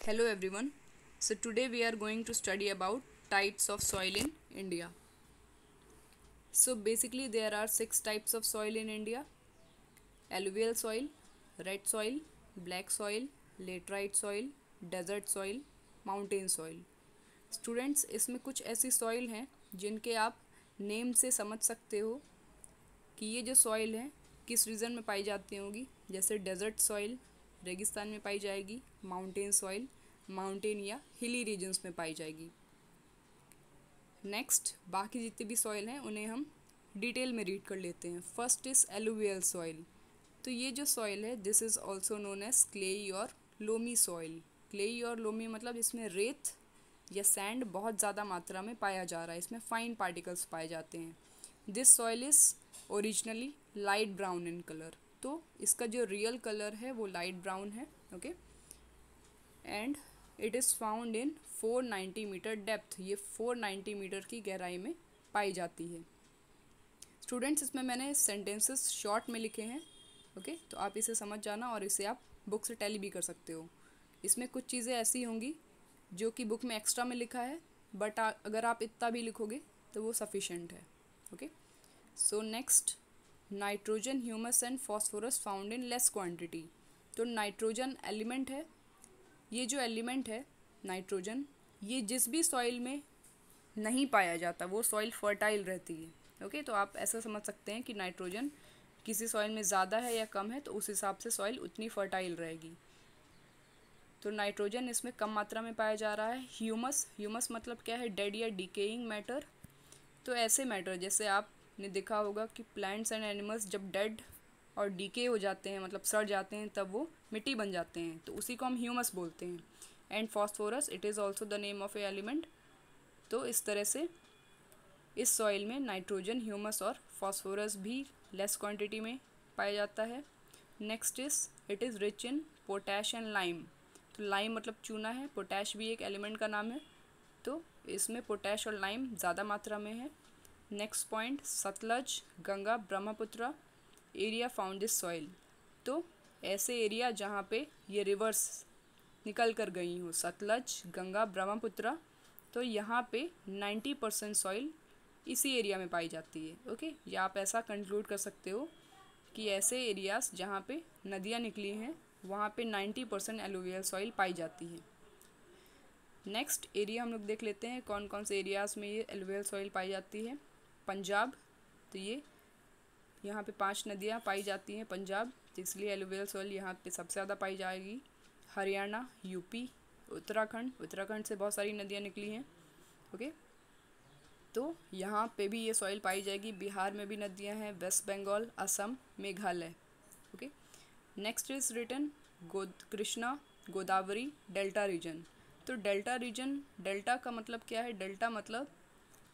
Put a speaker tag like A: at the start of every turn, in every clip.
A: Hello everyone. So today we are going to study about types of soil in India. So basically there are 6 types of soil in India: alluvial soil, red soil, black soil, laterite soil, desert soil, mountain soil. Students इसमें कुछ ऐसी soil हैं जिनके आप name से समझ सकते हो कि ये जो सॉइल है किस रीजन में पाई जाती होगी। जैसे डेजर्ट सॉइल रेगिस्तान में पाई जाएगी, माउंटेन सॉइल माउंटेन या हिली रीजन्स में पाई जाएगी। नेक्स्ट बाकी जितनी भी सॉइल हैं उन्हें हम डिटेल में रीड कर लेते हैं। First is alluvial soil. तो ये जो सॉइल है this is also known as clayey और लोमी सॉइल। क्लेई और लोमी मतलब इसमें रेत या सैंड बहुत ज़्यादा मात्रा में पाया जा रहा है, इसमें फाइन पार्टिकल्स पाए जाते हैं। This soil is originally light brown in colour. तो इसका जो रियल कलर है वो लाइट ब्राउन है, okay. And it is found in 490 metre depth. ये 490 मीटर की गहराई में पाई जाती है। स्टूडेंट्स इसमें मैंने सेंटेंसेस शॉर्ट में लिखे हैं, ओके। तो आप इसे समझ जाना और इसे आप बुक से टैली भी कर सकते हो। इसमें कुछ चीज़ें ऐसी होंगी जो कि बुक में एक्स्ट्रा में लिखा है, बट अगर आप इतना भी लिखोगे तो वो सफिशेंट है, okay. So next, nitrogen, humus and phosphorus found in less quantity. तो नाइट्रोजन एलिमेंट है। ये जो एलिमेंट है नाइट्रोजन, ये जिस भी सॉइल में नहीं पाया जाता वो सॉइल फर्टाइल रहती है, ओके। तो आप ऐसा समझ सकते हैं कि नाइट्रोजन किसी सॉइल में ज़्यादा है या कम है तो उस हिसाब से सॉइल उतनी फर्टाइल रहेगी। तो नाइट्रोजन इसमें कम मात्रा में पाया जा रहा है। ह्यूमस, ह्यूमस मतलब क्या है? डेड या डिकेइंग मैटर। तो ऐसे मैटर जैसे आपने देखा होगा कि प्लांट्स एंड एनिमल्स जब डेड और डीके हो जाते हैं मतलब सड़ जाते हैं तब वो मिट्टी बन जाते हैं, तो उसी को हम ह्यूमस बोलते हैं। And phosphorus, it is also the name of A element. तो इस तरह से इस सॉइल में नाइट्रोजन, ह्यूमस और फॉस्फोरस भी लेस क्वांटिटी में पाया जाता है। Next is it is rich in potash and lime. तो लाइम मतलब चूना है, पोटैश भी एक एलिमेंट का नाम है, तो इसमें पोटैश और लाइम ज़्यादा मात्रा में है। Next point, Sutlej, Ganga, Brahmaputra area found this soil. तो ऐसे एरिया जहाँ पे ये रिवर्स निकल कर गई हो, सतलज, गंगा, ब्रह्मपुत्र, तो यहाँ पे 90% सॉइल इसी एरिया में पाई जाती है, ओके। या आप ऐसा कंक्लूड कर सकते हो कि ऐसे एरियाज जहाँ पे नदियाँ निकली हैं वहाँ पे 90% एलुवियल सॉइल पाई जाती है। नेक्स्ट एरिया हम लोग देख लेते हैं कौन कौन से एरियाज में ये एलुवियल सॉइल पाई जाती है। पंजाब, तो ये यहाँ पे 5 नदियाँ पाई जाती हैं पंजाब, तो इसलिए एलुवियल सॉइल यहाँ पे सबसे ज़्यादा पाई जाएगी। हरियाणा, यूपी, उत्तराखंड, उत्तराखंड से बहुत सारी नदियाँ निकली हैं, ओके। तो यहाँ पे भी ये सॉइल पाई जाएगी। बिहार में भी नदियाँ हैं, West Bengal, Assam, Meghalaya, okay. Next is written Krishna, Godavari, delta region. तो डेल्टा रीजन, डेल्टा का मतलब क्या है? डेल्टा मतलब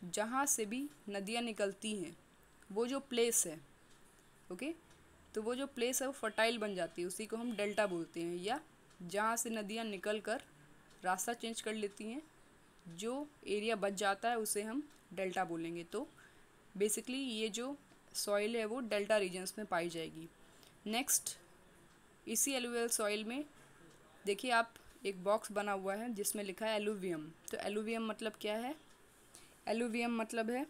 A: जहाँ से भी नदियाँ निकलती हैं वो जो प्लेस है, ओके। तो वो जो प्लेस है वो फर्टाइल बन जाती है, उसी को हम डेल्टा बोलते हैं। या जहाँ से नदियाँ निकल कर रास्ता चेंज कर लेती हैं, जो एरिया बच जाता है उसे हम डेल्टा बोलेंगे। तो बेसिकली ये जो सॉइल है वो डेल्टा रीजन्स में पाई जाएगी। नेक्स्ट, इसी एलुवियल सॉइल में देखिए आप, एक बॉक्स बना हुआ है जिसमें लिखा है एलुवियम। तो एलुवियम मतलब क्या है? एलुवियम मतलब है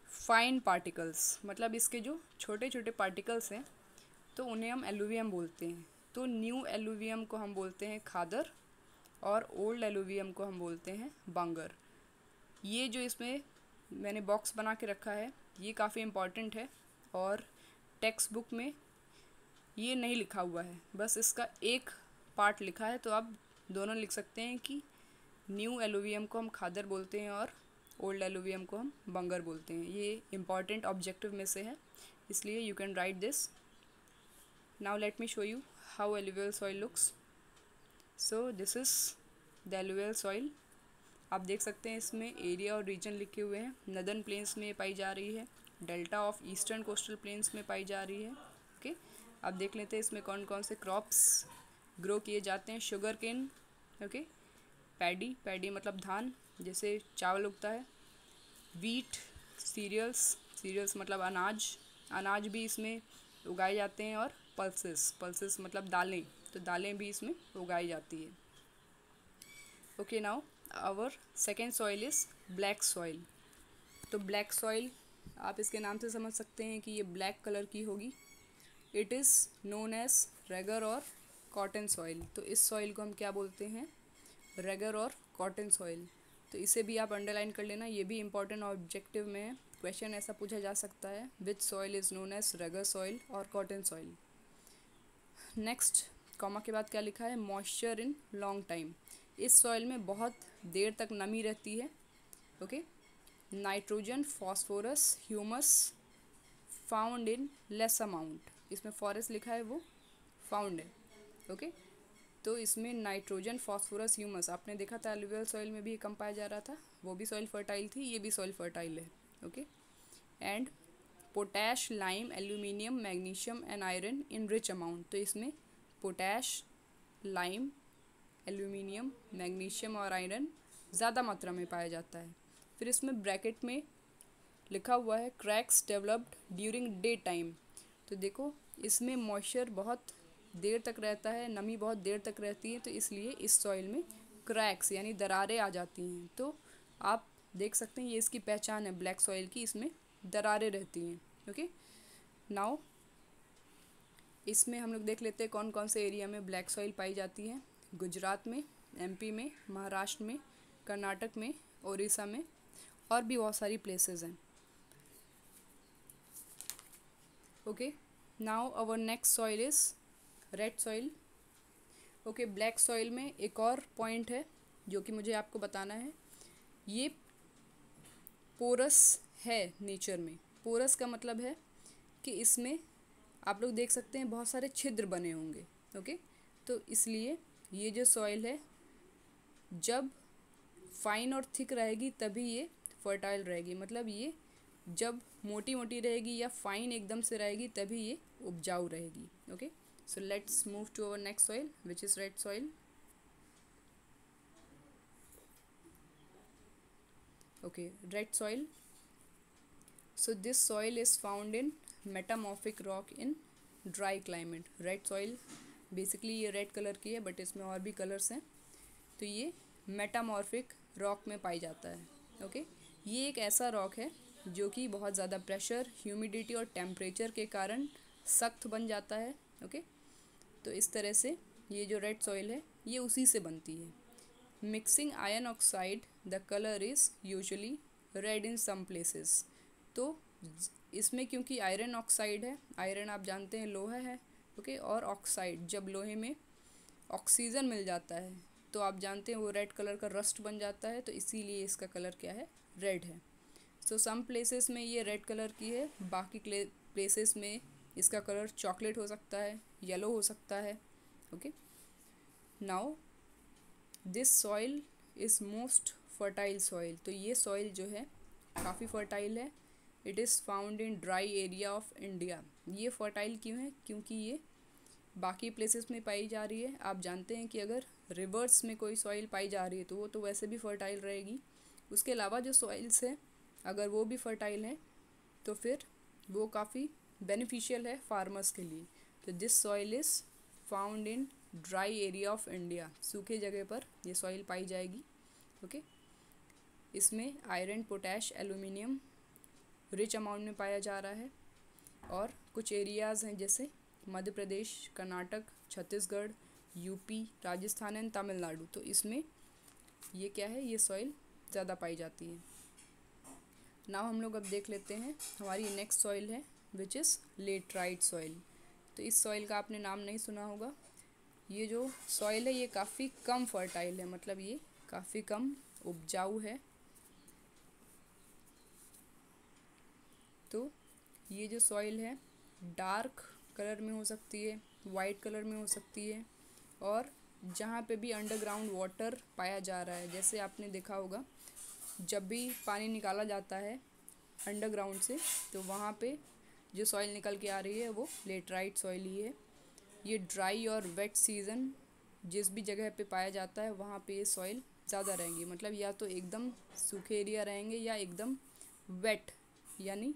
A: फाइन पार्टिकल्स, मतलब इसके जो छोटे छोटे पार्टिकल्स हैं तो उन्हें हम एलुवियम बोलते हैं। तो न्यू एलुवियम को हम बोलते हैं खादर और ओल्ड एलुवियम को हम बोलते हैं बांगर। ये जो इसमें मैंने बॉक्स बना के रखा है ये काफ़ी इम्पॉर्टेंट है और टेक्स्ट बुक में ये नहीं लिखा हुआ है, बस इसका एक पार्ट लिखा है। तो आप दोनों लिख सकते हैं कि न्यू एलुवियम को हम खादर बोलते हैं और ओल्ड एलुवियम को हम बंगर बोलते हैं। ये इम्पॉर्टेंट ऑब्जेक्टिव में से है, इसलिए you can write this. Now let me show you how alluvial soil looks. So this is the alluvial soil. आप देख सकते हैं इसमें एरिया और रीजन लिखे हुए हैं। नदर्न प्लेन्स में पाई जा रही है, delta of eastern coastal planes में पाई जा रही है, ओके। अब देख लेते हैं इसमें कौन कौन से क्रॉप्स ग्रो किए जाते हैं। Sugar cane, okay. Paddy, paddy मतलब धान, जैसे चावल उगता है। वीट, सीरियल्स, सीरियल्स मतलब अनाज, अनाज भी इसमें उगाए जाते हैं। और पल्सेस, पल्सेस मतलब दालें, तो दालें भी इसमें उगाई जाती है। Okay, now our second soil is black soil. तो ब्लैक सॉइल आप इसके नाम से समझ सकते हैं कि ये ब्लैक कलर की होगी। It is known as regur और कॉटन सॉइल। तो इस सॉइल को हम क्या बोलते हैं? रेगर और कॉटन सॉइल। तो इसे भी आप अंडरलाइन कर लेना, ये भी इंपॉर्टेंट ऑब्जेक्टिव में है। क्वेश्चन ऐसा पूछा जा सकता है, which soil is known as regur soil और कॉटन सॉइल। नेक्स्ट, कॉमा के बाद क्या लिखा है? Moisture in long time. इस सॉइल में बहुत देर तक नमी रहती है। Okay, nitrogen, phosphorus, humus found in less amount. इसमें फॉरेस्ट लिखा है, वो फाउंड है। ओके, तो इसमें नाइट्रोजन, फॉस्फोरस, ह्यूमस आपने देखा था एलुवियल सॉइल में भी कम पाया जा रहा था, वो भी सॉइल फर्टाइल थी, ये भी सॉइल फर्टाइल है। Okay, and potash, lime, aluminium, magnesium and iron in rich amount. तो इसमें पोटैश, लाइम, एल्यूमिनियम, मैग्नीशियम और आयरन ज़्यादा मात्रा में पाया जाता है। फिर इसमें ब्रैकेट में लिखा हुआ है cracks developed during day time. तो देखो, इसमें मॉइस्चर बहुत देर तक रहता है, नमी बहुत देर तक रहती है, तो इसलिए इस सॉइल में क्रैक्स यानी दरारें आ जाती हैं। तो आप देख सकते हैं, ये इसकी पहचान है ब्लैक सॉइल की, इसमें दरारें रहती हैं। ओके, नाउ इसमें हम लोग देख लेते हैं कौन कौन से एरिया में ब्लैक सॉइल पाई जाती है। गुजरात में, एमपी में, महाराष्ट्र में, कर्नाटक में, उड़ीसा में, और भी बहुत सारी प्लेसेस हैं। Okay, now our next soil is red soil. Okay, black soil में एक और पॉइंट है जो कि मुझे आपको बताना है। ये पोरस है नेचर में। पोरस का मतलब है कि इसमें आप लोग देख सकते हैं बहुत सारे छिद्र बने होंगे। ओके, तो इसलिए ये जो सॉइल है, जब फाइन और थिक रहेगी तभी ये फर्टाइल रहेगी। मतलब ये जब मोटी मोटी रहेगी या फाइन एकदम से रहेगी तभी ये उपजाऊ रहेगी। Okay, so let's move to our next soil, which is red soil. Okay, red soil. So this soil is found in metamorphic rock in dry climate. Red soil basically ये रेड कलर की है, but इसमें और भी colours हैं। तो ये metamorphic rock में पाई जाता है। ओके, ये एक ऐसा रॉक है जो कि बहुत ज़्यादा प्रेशर, ह्यूमिडिटी और टेम्परेचर के कारण सख्त बन जाता है। ओके, तो इस तरह से ये जो रेड सॉइल है ये उसी से बनती है। Mixing iron oxide the colour is usually red in some places. तो इसमें क्योंकि आयरन ऑक्साइड है, आयरन आप जानते हैं लोहा है। ओके, और ऑक्साइड, जब लोहे में ऑक्सीजन मिल जाता है तो आप जानते हैं वो रेड कलर का रस्ट बन जाता है, तो इसीलिए इसका कलर क्या है? रेड है। सो सम प्लेसेस में ये रेड कलर की है, बाकी प्लेसेस में इसका कलर चॉकलेट हो सकता है, येलो हो सकता है। Okay, now this soil is most fertile soil. तो ये सॉइल जो है काफ़ी फर्टाइल है। It is found in dry area of India. ये फर्टाइल क्यों है? क्योंकि ये बाकी प्लेसेस में पाई जा रही है। आप जानते हैं कि अगर रिवर्स में कोई सॉइल पाई जा रही है तो वो तो वैसे भी फर्टाइल रहेगी। उसके अलावा जो सॉइल्स है अगर वो भी फर्टाइल हैं तो फिर वो काफ़ी बेनिफिशियल है फार्मर्स के लिए। तो this soil is found in dry area of India. सूखे जगह पर ये सॉइल पाई जाएगी। ओके, इसमें iron, potash, aluminium rich amount में पाया जा रहा है। और कुछ एरियाज़ हैं जैसे मध्य प्रदेश, कर्नाटक, छत्तीसगढ़, यूपी, राजस्थान एंड तमिलनाडु, तो इसमें ये क्या है? ये सॉइल ज़्यादा पाई जाती है। नाउ हम लोग अब देख लेते हैं हमारी नेक्स्ट सॉइल है विच इज़ लेटराइट सॉइल। तो इस सॉइल का आपने नाम नहीं सुना होगा। ये जो सॉइल है ये काफ़ी कम फर्टाइल है, मतलब ये काफ़ी कम उपजाऊ है। तो ये जो सॉइल है डार्क कलर में हो सकती है, वाइट कलर में हो सकती है, और जहाँ पे भी अंडरग्राउंड वाटर पाया जा रहा है, जैसे आपने देखा होगा जब भी पानी निकाला जाता है अंडरग्राउंड से तो वहाँ पे जो सॉइल निकल के आ रही है वो लेटराइट सॉइल ही है। ये ड्राई और वेट सीज़न जिस भी जगह पे पाया जाता है वहाँ पे ये सॉइल ज़्यादा रहेंगी। मतलब या तो एकदम सूखे एरिया रहेंगे या एकदम वेट, यानी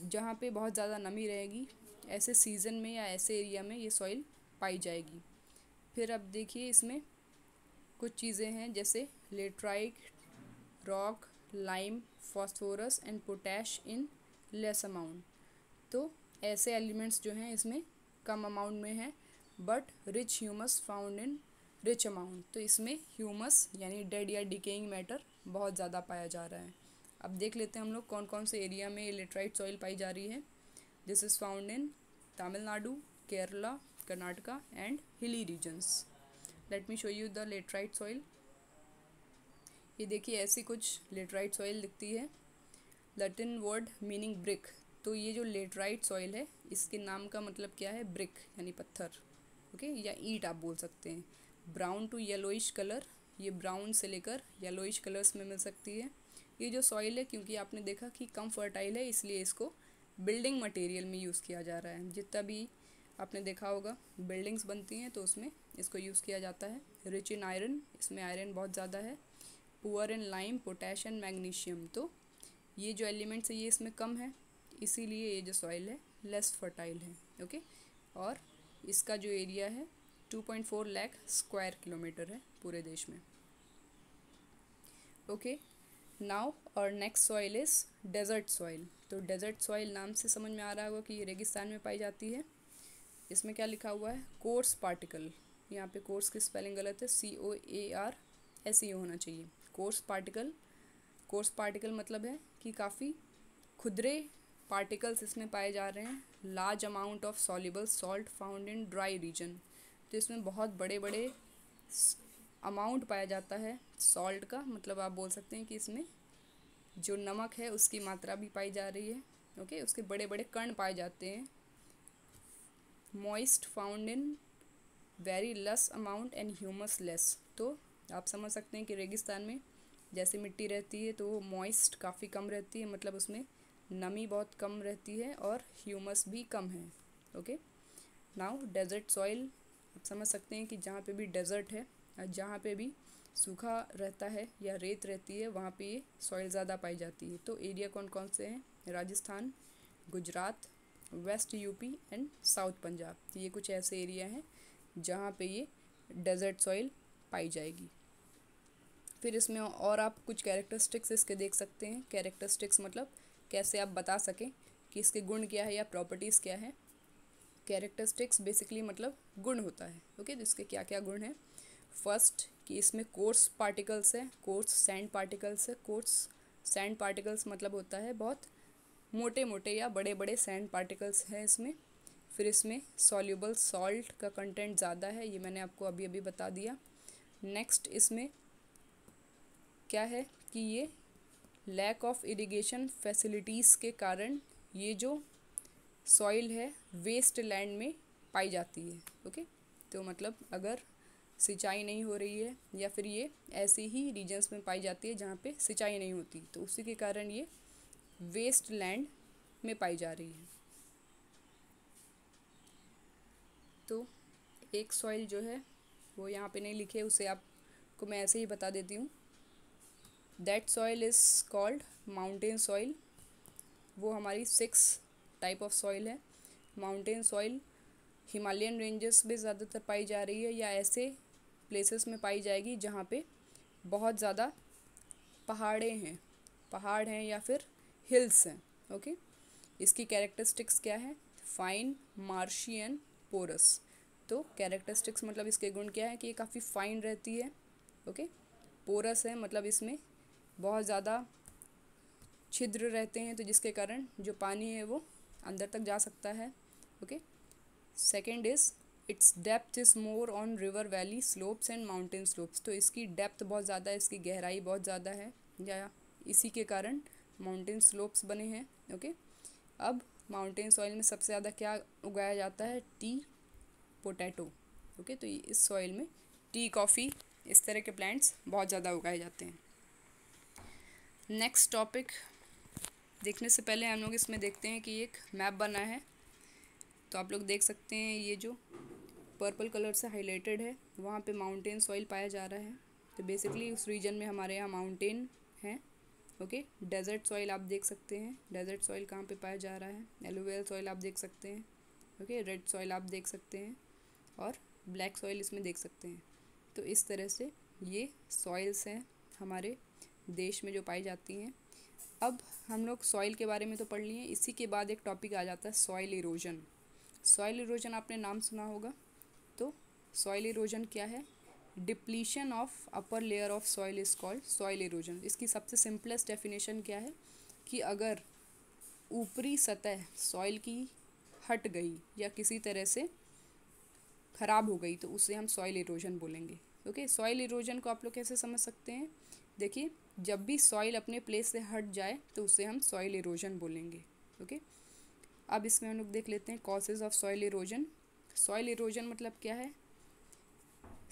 A: जहाँ पे बहुत ज़्यादा नमी रहेगी, ऐसे सीज़न में या ऐसे एरिया में ये सॉइल पाई जाएगी। फिर अब देखिए इसमें कुछ चीज़ें हैं जैसे laterite, rock, lime, phosphorus and potash in less amount. तो ऐसे एलिमेंट्स जो हैं इसमें कम अमाउंट में हैं, but rich humus found in rich amount. तो इसमें ह्यूमस यानी डेड या डिकेइंग मैटर बहुत ज़्यादा पाया जा रहा है। अब देख लेते हैं हम लोग कौन कौन से एरिया में लेटराइट सॉइल पाई जा रही है। This is found in Tamil Nadu, Kerala, Karnataka and hilly regions. Let me show you the laterite soil. ये देखिए ऐसी कुछ लेटराइट सॉइल दिखती है। Latin word meaning brick. तो ये जो लेटराइट सॉइल है इसके नाम का मतलब क्या है, ब्रिक यानी पत्थर, ओके, या ईंट आप बोल सकते हैं। ब्राउन टू येलोइश कलर, ये ब्राउन से लेकर येलोइश कलर्स में मिल सकती है। ये जो सॉइल है क्योंकि आपने देखा कि कम फर्टाइल है इसलिए इसको बिल्डिंग मटेरियल में यूज़ किया जा रहा है। जितना भी आपने देखा होगा बिल्डिंग्स बनती हैं तो उसमें इसको यूज़ किया जाता है। रिच इन आयरन, इसमें आयरन बहुत ज़्यादा है। Poor in lime, potash and magnesium. तो ये जो एलिमेंट्स है ये इसमें कम है, इसीलिए ये जो सॉइल है लेस फर्टाइल है, ओके। और इसका जो एरिया है 2.4 लाख स्क्वायर किलोमीटर है पूरे देश में, ओके। नाउ और next soil is desert soil. तो डेजर्ट सॉइल नाम से समझ में आ रहा होगा कि ये रेगिस्तान में पाई जाती है। इसमें क्या लिखा हुआ है, कोर्स पार्टिकल। यहाँ पे कोर्स की स्पेलिंग गलत है, COAR ऐसे ही होना चाहिए, कोर्स पार्टिकल। कोर्स पार्टिकल मतलब है कि काफ़ी खुदरे पार्टिकल्स इसमें पाए जा रहे हैं। Large amount of soluble salt found in dry region. तो इसमें बहुत बड़े बड़े अमाउंट पाया जाता है सॉल्ट का, मतलब आप बोल सकते हैं कि इसमें जो नमक है उसकी मात्रा भी पाई जा रही है, ओके। उसके बड़े बड़े कण पाए जाते हैं। Moist found in very less amount and humus less. तो आप समझ सकते हैं कि रेगिस्तान में जैसे मिट्टी रहती है तो वो मॉइस्ट काफ़ी कम रहती है, मतलब उसमें नमी बहुत कम रहती है और ह्यूमस भी कम है, ओके। नाउ डेजर्ट सॉइल, आप समझ सकते हैं कि जहाँ पे भी डेजर्ट है, जहाँ पे भी सूखा रहता है या रेत रहती है वहाँ पे ये सॉइल ज़्यादा पाई जाती है। तो एरिया कौन कौन से हैं, Rajasthan, Gujarat, west UP and south Punjab. तो ये कुछ ऐसे एरिया हैं जहाँ पे ये डेजर्ट सॉइल पाई जाएगी। फिर इसमें और आप कुछ कैरेक्टरिस्टिक्स इसके देख सकते हैं। कैरेक्टरिस्टिक्स मतलब कैसे आप बता सकें कि इसके गुण क्या है या प्रॉपर्टीज़ क्या है। कैरेक्टरिस्टिक्स बेसिकली मतलब गुण होता है, ओके। तो इसके क्या क्या गुण हैं। फर्स्ट कि इसमें कोर्स पार्टिकल्स है, कोर्स सैंड पार्टिकल्स है। कोर्स सैंड पार्टिकल्स मतलब होता है बहुत मोटे मोटे या बड़े बड़े सैंड पार्टिकल्स हैं इसमें। फिर इसमें सॉल्युबल सॉल्ट का कंटेंट ज़्यादा है, ये मैंने आपको अभी अभी बता दिया। नेक्स्ट इसमें क्या है कि ये लैक ऑफ इरिगेशन फैसिलिटीज़ के कारण ये जो सॉइल है वेस्ट लैंड में पाई जाती है, ओके। तो मतलब अगर सिंचाई नहीं हो रही है या फिर ये ऐसे ही रीजन्स में पाई जाती है जहाँ पे सिंचाई नहीं होती, तो उसी के कारण ये वेस्ट लैंड में पाई जा रही है। तो एक सॉइल जो है वो यहाँ पे नहीं लिखे, उसे आपको मैं ऐसे ही बता देती हूँ। That soil is called mountain soil. वो हमारी 6 टाइप ऑफ सॉइल है। माउंटेन सॉइल हिमालयन रेंजेस में ज़्यादातर पाई जा रही है या ऐसे प्लेसेस में पाई जाएगी जहाँ पे बहुत ज़्यादा पहाड़ हैं या फिर हिल्स हैं, ओके। इसकी कैरेक्टरिस्टिक्स क्या है, फाइन, मार्शी एंड पोरस। तो कैरेक्टरिस्टिक्स मतलब इसके गुण क्या है कि ये काफ़ी फाइन रहती है, ओके। पोरस है मतलब इसमें बहुत ज़्यादा छिद्र रहते हैं तो जिसके कारण जो पानी है वो अंदर तक जा सकता है, okay. Second is it's depth is more on river valley slopes and mountain slopes. तो इसकी डेप्थ बहुत ज़्यादा है, इसकी गहराई बहुत ज़्यादा है, या इसी के कारण माउंटेन स्लोप्स बने हैं, ओके। अब माउंटेन सॉइल में सबसे ज़्यादा क्या उगाया जाता है, टी, पोटैटो, ओके। तो इस सॉइल में टी, कॉफ़ी, इस तरह के प्लांट्स बहुत ज़्यादा उगाए जाते हैं। नेक्स्ट टॉपिक देखने से पहले हम लोग इसमें देखते हैं कि एक मैप बना है। तो आप लोग देख सकते हैं ये जो पर्पल कलर से हाईलाइटेड है वहाँ पे माउंटेन सॉइल पाया जा रहा है। तो बेसिकली उस रीजन में हमारे यहाँ माउंटेन हैं, ओके। डेजर्ट सॉइल आप देख सकते हैं, डेजर्ट सॉइल कहाँ पे पाया जा रहा है। एलुवियल सॉइल आप देख सकते हैं, ओके। रेड सॉइल आप देख सकते हैं और ब्लैक सॉइल इसमें देख सकते हैं। तो इस तरह से ये सॉइल्स हैं हमारे देश में जो पाई जाती हैं। अब हम लोग सॉइल के बारे में तो पढ़ लिए, इसी के बाद एक टॉपिक आ जाता है सॉइल इरोजन। सॉइल इरोजन आपने नाम सुना होगा। तो सॉइल इरोजन क्या है? Depletion of upper layer of soil is called soil erosion. इसकी सबसे सिंपलेस्ट डेफिनेशन क्या है कि अगर ऊपरी सतह सॉइल की हट गई या किसी तरह से ख़राब हो गई तो उसे हम सॉइल इरोजन बोलेंगे। ओके, सॉइल इरोजन को आप लोग कैसे समझ सकते हैं? देखिए, जब भी सॉइल अपने प्लेस से हट जाए तो उसे हम सॉइल इरोजन बोलेंगे। ओके, अब इसमें हम लोग देख लेते हैं causes of soil erosion. Soil erosion मतलब क्या है?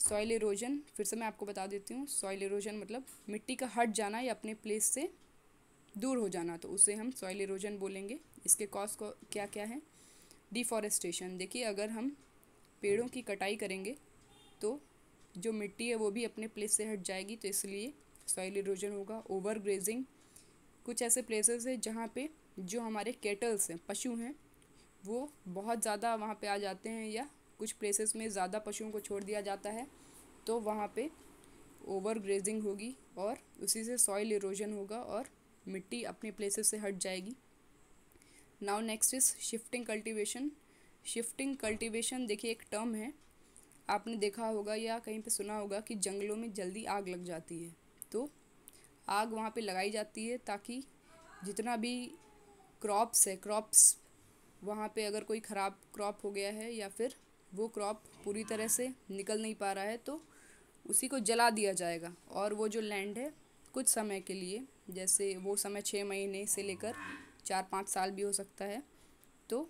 A: सॉइल इरोजन फिर से मैं आपको बता देती हूँ। सॉइल इरोजन मतलब मिट्टी का हट जाना या अपने प्लेस से दूर हो जाना, तो उसे हम सॉइल इरोजन बोलेंगे। इसके कॉज को क्या क्या है? डिफॉरेस्टेशन। देखिए, अगर हम पेड़ों की कटाई करेंगे तो जो मिट्टी है वो भी अपने प्लेस से हट जाएगी, तो इसलिए सॉइल इरोजन होगा। ओवर ग्रेजिंग, कुछ ऐसे प्लेसेस हैं जहाँ पे जो हमारे कैटल्स हैं, पशु हैं, वो बहुत ज़्यादा वहाँ पे आ जाते हैं, या कुछ प्लेसेस में ज़्यादा पशुओं को छोड़ दिया जाता है तो वहाँ पे ओवर ग्रेजिंग होगी और उसी से सॉइल इरोजन होगा और मिट्टी अपने प्लेसेस से हट जाएगी। Now next is shifting cultivation. Shifting cultivation देखिए एक टर्म है, आपने देखा होगा या कहीं पे सुना होगा कि जंगलों में जल्दी आग लग जाती है, तो आग वहाँ पे लगाई जाती है ताकि जितना भी क्रॉप्स वहाँ पे अगर कोई ख़राब क्रॉप हो गया है या फिर वो क्रॉप पूरी तरह से निकल नहीं पा रहा है तो उसी को जला दिया जाएगा। और वो जो लैंड है कुछ समय के लिए, जैसे वो समय 6 महीने से लेकर 4-5 साल भी हो सकता है, तो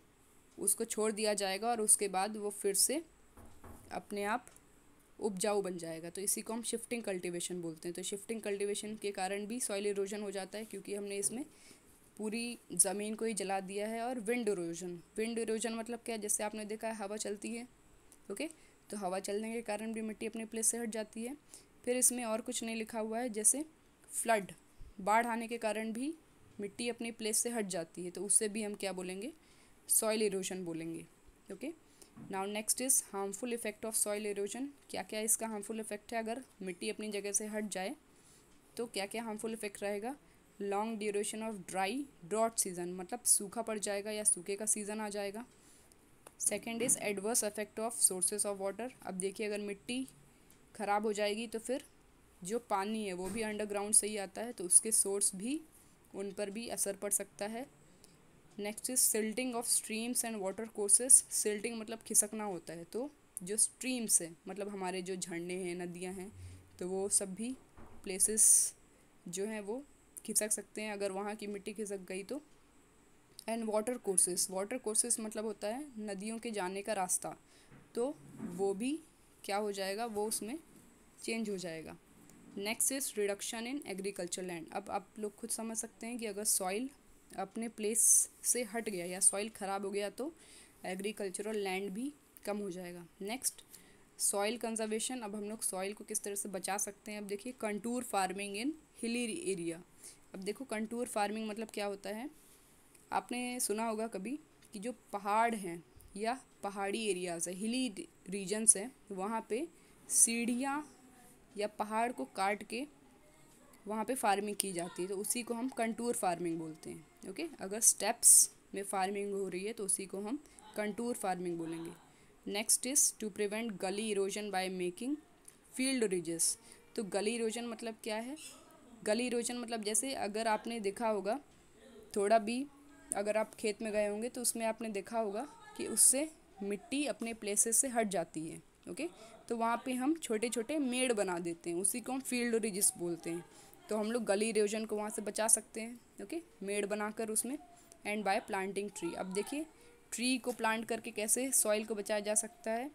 A: उसको छोड़ दिया जाएगा और उसके बाद वो फिर से अपने आप उपजाऊ बन जाएगा। तो इसी को हम शिफ्टिंग कल्टीवेशन बोलते हैं। तो शिफ्टिंग कल्टीवेशन के कारण भी सॉइल इरोजन हो जाता है क्योंकि हमने इसमें पूरी ज़मीन को ही जला दिया है। और विंड इरोजन मतलब क्या? जैसे आपने देखा है हवा चलती है, ओके, तो हवा चलने के कारण भी मिट्टी अपने प्लेस से हट जाती है। फिर इसमें और कुछ नहीं लिखा हुआ है, जैसे फ्लड, बाढ़ आने के कारण भी मिट्टी अपनी प्लेस से हट जाती है, तो उससे भी हम क्या बोलेंगे? सॉइल इरोजन बोलेंगे। Okay, now next is harmful effect of soil erosion. क्या क्या इसका हार्मफुल इफेक्ट है? अगर मिट्टी अपनी जगह से हट जाए तो क्या क्या हार्मफुल इफेक्ट रहेगा? Long duration of drought season, मतलब सूखा पड़ जाएगा या सूखे का सीज़न आ जाएगा। Second is adverse effect of sources of water. अब देखिए, अगर मिट्टी ख़राब हो जाएगी तो फिर जो पानी है वो भी अंडरग्राउंड से ही आता है, तो उसके सोर्स भी, उन पर भी असर पड़ सकता है। Next is silting of streams and water courses. Silting मतलब खिसकना होता है, तो जो स्ट्रीम्स है मतलब हमारे जो झरने हैं, नदियाँ हैं, तो वो सब भी प्लेसेस जो हैं वो खिसक सकते हैं अगर वहाँ की मिट्टी खिसक गई तो। एंड वाटर कोर्सेज मतलब होता है नदियों के जाने का रास्ता, तो वो भी क्या हो जाएगा? वो उसमें चेंज हो जाएगा। Next is reduction in agriculture land. अब आप लोग खुद समझ सकते हैं कि अगर सॉइल अपने प्लेस से हट गया या सॉइल ख़राब हो गया तो एग्रीकल्चरल लैंड भी कम हो जाएगा। Next, soil conservation. अब हम लोग सॉइल को किस तरह से बचा सकते हैं? अब देखिए, contour farming in hilly area. अब देखो, कंटूर फार्मिंग मतलब क्या होता है? आपने सुना होगा कभी कि जो पहाड़ हैं या पहाड़ी एरियाज़ है, हिली रीजन्स हैं, वहाँ पे सीढ़ियाँ या पहाड़ को काट के वहाँ पे फार्मिंग की जाती है, तो उसी को हम कंटूर फार्मिंग बोलते हैं। ओके, अगर स्टेप्स में फार्मिंग हो रही है तो उसी को हम कंटूर फार्मिंग बोलेंगे। Next is to prevent gully erosion by making field ridges. तो गली इरोजन मतलब क्या है? गली इरोजन मतलब जैसे अगर आपने देखा होगा, थोड़ा भी अगर आप खेत में गए होंगे तो उसमें आपने देखा होगा कि उससे मिट्टी अपने प्लेसेस से हट जाती है। ओके, तो वहाँ पे हम छोटे छोटे मेड़ बना देते हैं, उसी को हम फील्ड रिजिस बोलते हैं। तो हम लोग गली इरोजन को वहाँ से बचा सकते हैं। ओके, मेड़ बनाकर उसमें। And bye planting tree. अब देखिए, ट्री को प्लांट करके कैसे सॉइल को बचाया जा सकता है?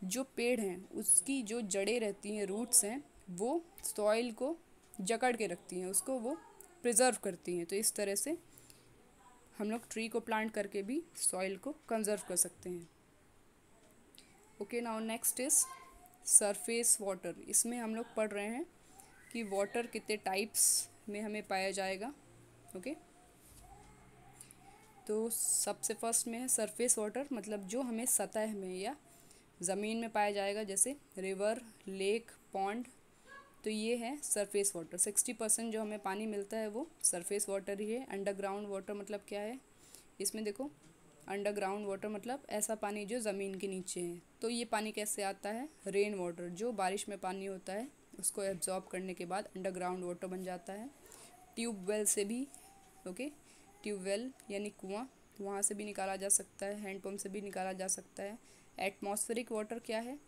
A: जो पेड़ हैं उसकी जो जड़ें रहती हैं, रूट्स हैं, वो सॉइल को जकड़ के रखती हैं, उसको वो प्रिजर्व करती हैं। तो इस तरह से हम लोग ट्री को प्लांट करके भी सॉइल को कंजर्व कर सकते हैं। Okay, now next is surface water. इसमें हम लोग पढ़ रहे हैं कि वाटर कितने टाइप्स में हमें पाया जाएगा। ओके, तो सबसे फर्स्ट में है सरफेस वाटर, मतलब जो हमें सतह में या ज़मीन में पाया जाएगा, जैसे रिवर, लेक, पॉन्ड, तो ये है सरफेस वाटर। 60% जो हमें पानी मिलता है वो सरफेस वाटर ही है। अंडरग्राउंड वाटर मतलब क्या है, इसमें देखो अंडरग्राउंड वाटर मतलब ऐसा पानी जो ज़मीन के नीचे है। तो ये पानी कैसे आता है, रेन वाटर, जो बारिश में पानी होता है उसको एब्जॉर्ब करने के बाद अंडरग्राउंड वाटर बन जाता है। ट्यूबवेल से भी, ओके, ट्यूबवेल यानी कुआं, वहाँ से भी निकाला जा सकता है, हैंडपम्प से भी निकाला जा सकता है। एटमॉस्फेरिक वाटर क्या है,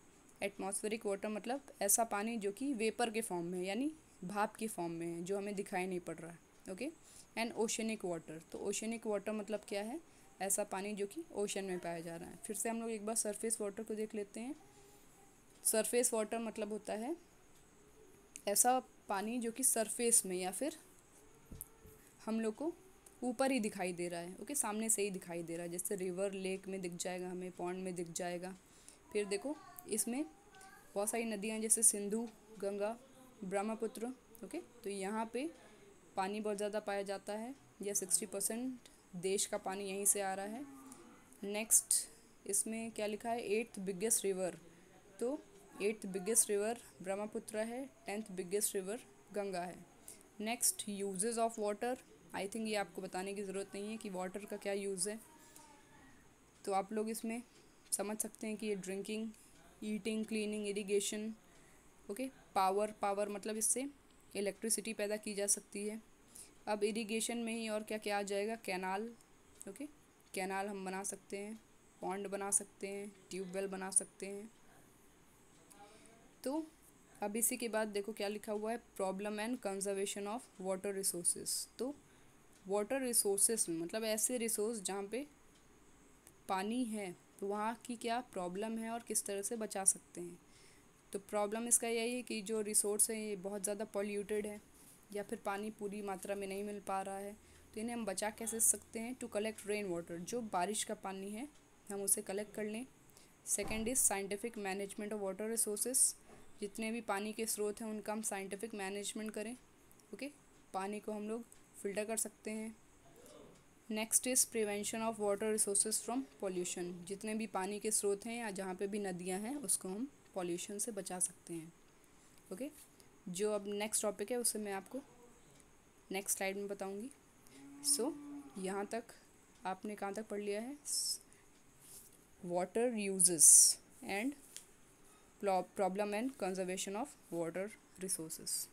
A: एटमॉस्फेरिक वाटर मतलब ऐसा पानी जो कि वेपर के फॉर्म में यानी भाप की फॉर्म में है, जो हमें दिखाई नहीं पड़ रहा है, ओके। एंड ओशनिक वाटर, तो ओशनिक वाटर मतलब क्या है, ऐसा पानी जो कि ओशन में पाया जा रहा है। फिर से हम लोग एक बार सरफेस वाटर को देख लेते हैं। सरफेस वाटर मतलब होता है ऐसा पानी जो कि सरफेस में या फिर हम लोग को ऊपर ही दिखाई दे रहा है, ओके, सामने से ही दिखाई दे रहा है, जैसे रिवर लेक में दिख जाएगा हमें, पॉन्ड में दिख जाएगा। फिर देखो इसमें बहुत सारी नदियाँ जैसे सिंधु, गंगा, ब्रह्मपुत्र, ओके, तो यहाँ पे पानी बहुत ज़्यादा पाया जाता है। यह 60% देश का पानी यहीं से आ रहा है। नेक्स्ट इसमें क्या लिखा है, 8th बिगेस्ट रिवर, तो 8th बिगेस्ट रिवर ब्रह्मपुत्र है, 10th बिगेस्ट रिवर गंगा है। Next uses of water, I think ये आपको बताने की ज़रूरत नहीं है कि वाटर का क्या यूज़ है, तो आप लोग इसमें समझ सकते हैं कि ये drinking, eating, cleaning, irrigation, okay. Power, power मतलब इससे इलेक्ट्रिसिटी पैदा की जा सकती है। अब इरिगेशन में ही और क्या क्या आ जाएगा, कैनाल, ओके, कैनाल हम बना सकते हैं, पॉन्ड बना सकते हैं, ट्यूबवेल बना सकते हैं। तो अब इसी के बाद देखो क्या लिखा हुआ है, problem and conservation of water resources. तो वाटर रिसोर्सेज मतलब ऐसे रिसोर्स जहाँ पे पानी है, तो वहाँ की क्या प्रॉब्लम है और किस तरह से बचा सकते हैं। तो प्रॉब्लम इसका यही है कि जो रिसोर्स है ये बहुत ज़्यादा पॉल्यूटेड है या फिर पानी पूरी मात्रा में नहीं मिल पा रहा है, तो इन्हें हम बचा कैसे सकते हैं, टू कलेक्ट रेन वाटर, जो बारिश का पानी है हम उसे कलेक्ट कर लें। Second is scientific management of water resources, जितने भी पानी के स्रोत हैं उनका हम साइंटिफिक मैनेजमेंट करें, ओके, पानी को हम लोग फ़िल्टर कर सकते हैं। Next is prevention of water resources from pollution, जितने भी पानी के स्रोत हैं या जहाँ पे भी नदियाँ हैं उसको हम पॉल्यूशन से बचा सकते हैं, ओके। जो अब नेक्स्ट टॉपिक है उसे मैं आपको नेक्स्ट स्लाइड में बताऊंगी। सो यहाँ तक आपने कहाँ तक पढ़ लिया है, water uses and problem and conservation of water resources.